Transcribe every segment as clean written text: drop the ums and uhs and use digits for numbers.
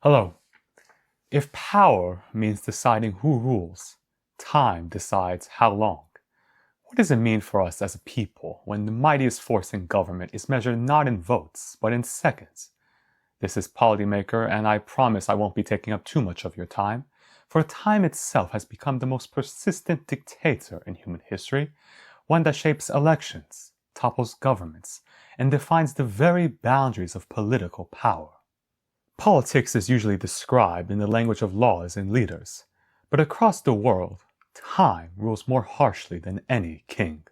Hello. If power means deciding who rules, time decides how long. What does it mean for us as a people when the mightiest force in government is measured not in votes, but in seconds? This is Policymaker, and I promise I won't be taking up too much of your time, for time itself has become the most persistent dictator in human history, one that shapes elections, topples governments, and defines the very boundaries of political power. Politics is usually described in the language of laws and leaders, but across the world, time rules more harshly than any king.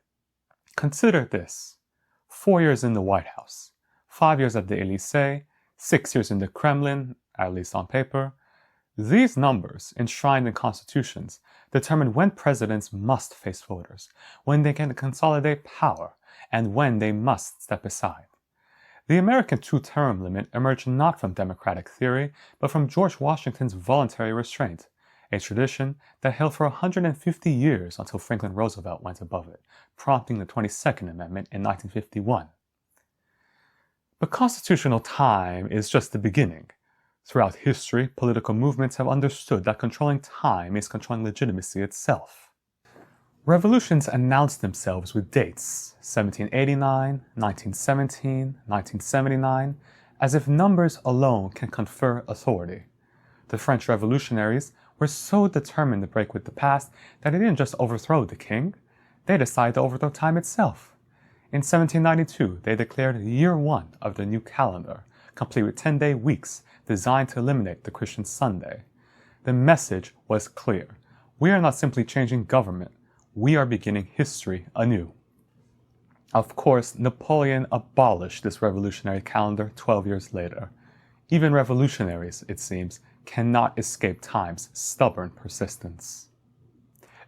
Consider this: 4 years in the White House, 5 years at the Élysée, 6 years in the Kremlin, at least on paper. These numbers, enshrined in constitutions, determine when presidents must face voters, when they can consolidate power, and when they must step aside. The American two-term limit emerged not from democratic theory, but from George Washington's voluntary restraint, a tradition that held for 150 years until Franklin Roosevelt went above it, prompting the 22nd Amendment in 1951. But constitutional time is just the beginning. Throughout history, political movements have understood that controlling time is controlling legitimacy itself. Revolutions announced themselves with dates, 1789, 1917, 1979, as if numbers alone can confer authority. The French revolutionaries were so determined to break with the past that they didn't just overthrow the king, they decided to overthrow time itself. In 1792, they declared Year 1 of the new calendar, complete with 10-day weeks designed to eliminate the Christian Sunday. The message was clear: we are not simply changing government, we are beginning history anew. Of course, Napoleon abolished this revolutionary calendar 12 years later. Even revolutionaries, it seems, cannot escape time's stubborn persistence.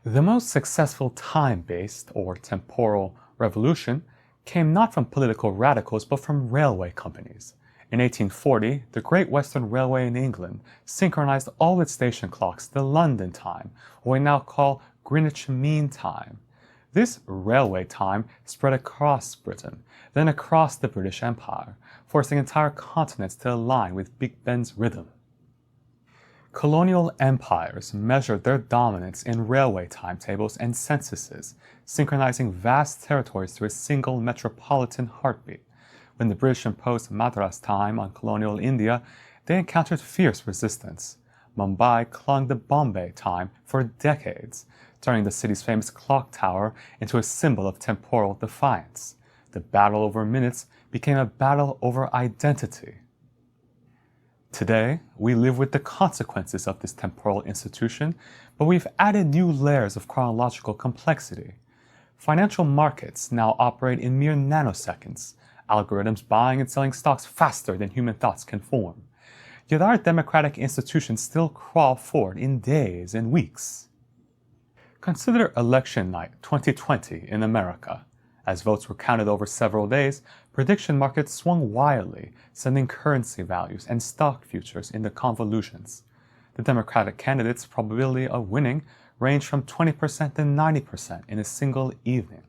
The most successful time-based, or temporal, revolution came not from political radicals but from railway companies. In 1840, the Great Western Railway in England synchronized all its station clocks to London time, what we now call Greenwich Mean Time. This railway time spread across Britain, then across the British Empire, forcing entire continents to align with Big Ben's rhythm. Colonial empires measured their dominance in railway timetables and censuses, synchronizing vast territories to a single metropolitan heartbeat. When the British imposed Madras time on colonial India, they encountered fierce resistance. Mumbai clung to Bombay time for decades, turning the city's famous clock tower into a symbol of temporal defiance. The battle over minutes became a battle over identity. Today, we live with the consequences of this temporal institution, but we've added new layers of chronological complexity. Financial markets now operate in mere nanoseconds, algorithms buying and selling stocks faster than human thoughts can form. Yet our democratic institutions still crawl forward in days and weeks. Consider election night 2020 in America. As votes were counted over several days, prediction markets swung wildly, sending currency values and stock futures into convolutions. The Democratic candidates' probability of winning ranged from 20% to 90% in a single evening.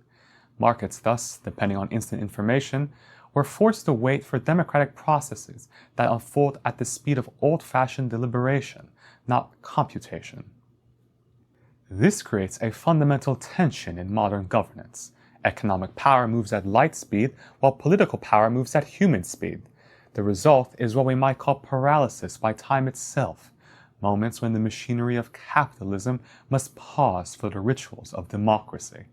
Markets thus, depending on instant information, were forced to wait for democratic processes that unfold at the speed of old-fashioned deliberation, not computation. This creates a fundamental tension in modern governance. Economic power moves at light speed, while political power moves at human speed. The result is what we might call paralysis by time itself, moments when the machinery of capitalism must pause for the rituals of democracy.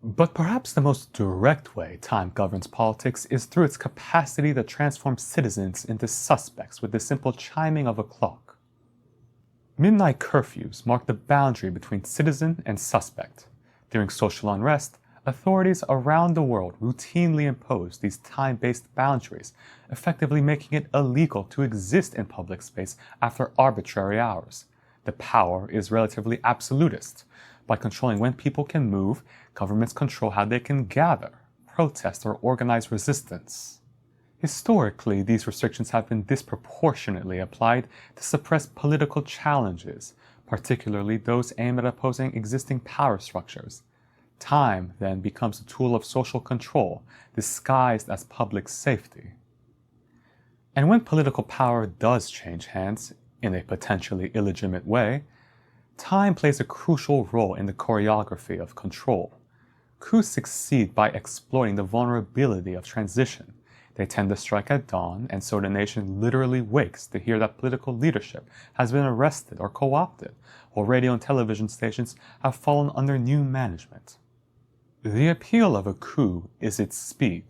But perhaps the most direct way time governs politics is through its capacity to transform citizens into suspects with the simple chiming of a clock. Midnight curfews mark the boundary between citizen and suspect. During social unrest, authorities around the world routinely impose these time-based boundaries, effectively making it illegal to exist in public space after arbitrary hours. The power is relatively absolutist. By controlling when people can move, governments control how they can gather, protest, or organize resistance. Historically, these restrictions have been disproportionately applied to suppress political challenges, particularly those aimed at opposing existing power structures. Time then becomes a tool of social control, disguised as public safety. And when political power does change hands in a potentially illegitimate way, time plays a crucial role in the choreography of control. Coups succeed by exploiting the vulnerability of transition. They tend to strike at dawn, and so the nation literally wakes to hear that political leadership has been arrested or co-opted, while radio and television stations have fallen under new management. The appeal of a coup is its speed.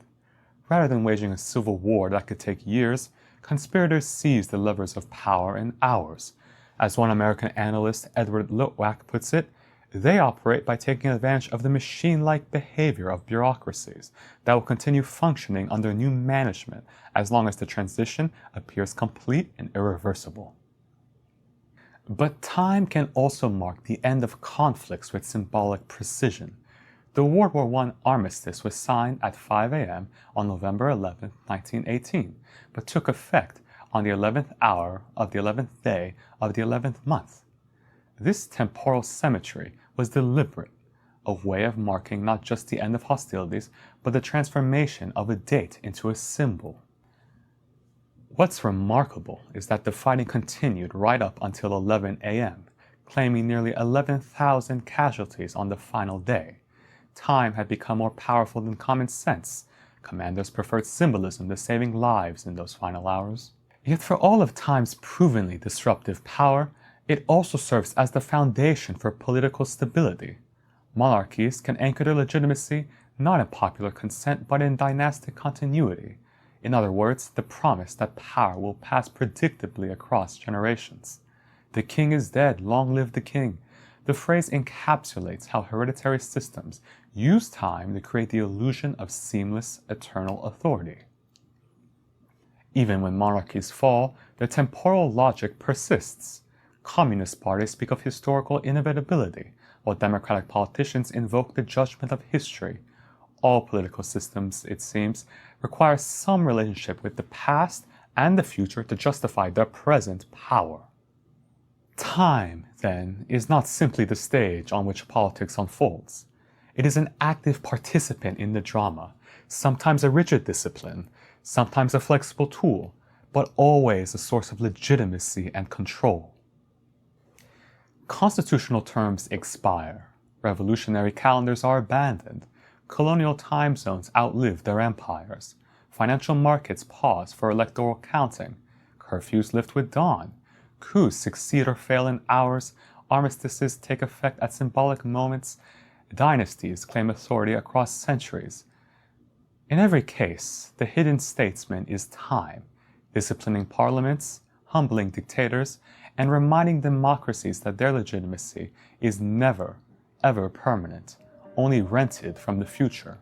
Rather than waging a civil war that could take years, conspirators seize the levers of power in hours. As one American analyst, Edward Lutwak, puts it, they operate by taking advantage of the machine-like behavior of bureaucracies that will continue functioning under new management as long as the transition appears complete and irreversible. But time can also mark the end of conflicts with symbolic precision. The World War I armistice was signed at 5 a.m. on November 11, 1918, but took effect on the 11th hour of the 11th day of the 11th month. This temporal symmetry was deliberate, a way of marking not just the end of hostilities, but the transformation of a date into a symbol. What's remarkable is that the fighting continued right up until 11 a.m., claiming nearly 11,000 casualties on the final day. Time had become more powerful than common sense. Commanders preferred symbolism to saving lives in those final hours. Yet for all of time's provenly disruptive power, it also serves as the foundation for political stability. Monarchies can anchor their legitimacy not in popular consent but in dynastic continuity. In other words, the promise that power will pass predictably across generations. The king is dead, long live the king. The phrase encapsulates how hereditary systems use time to create the illusion of seamless, eternal authority. Even when monarchies fall, the temporal logic persists. Communist parties speak of historical inevitability, while democratic politicians invoke the judgment of history. All political systems, it seems, require some relationship with the past and the future to justify their present power. Time, then, is not simply the stage on which politics unfolds. It is an active participant in the drama, sometimes a rigid discipline, sometimes a flexible tool, but always a source of legitimacy and control. Constitutional terms expire, revolutionary calendars are abandoned, colonial time zones outlive their empires, financial markets pause for electoral counting, curfews lift with dawn, coups succeed or fail in hours, armistices take effect at symbolic moments, dynasties claim authority across centuries. In every case, the hidden statesman is time, disciplining parliaments, humbling dictators, and reminding democracies that their legitimacy is never, ever permanent, only rented from the future.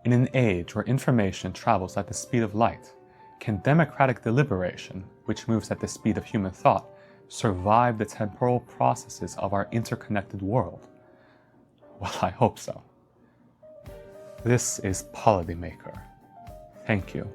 In an age where information travels at the speed of light, can democratic deliberation, which moves at the speed of human thought, survive the temporal processes of our interconnected world? Well, I hope so. This is Policymaker. Thank you.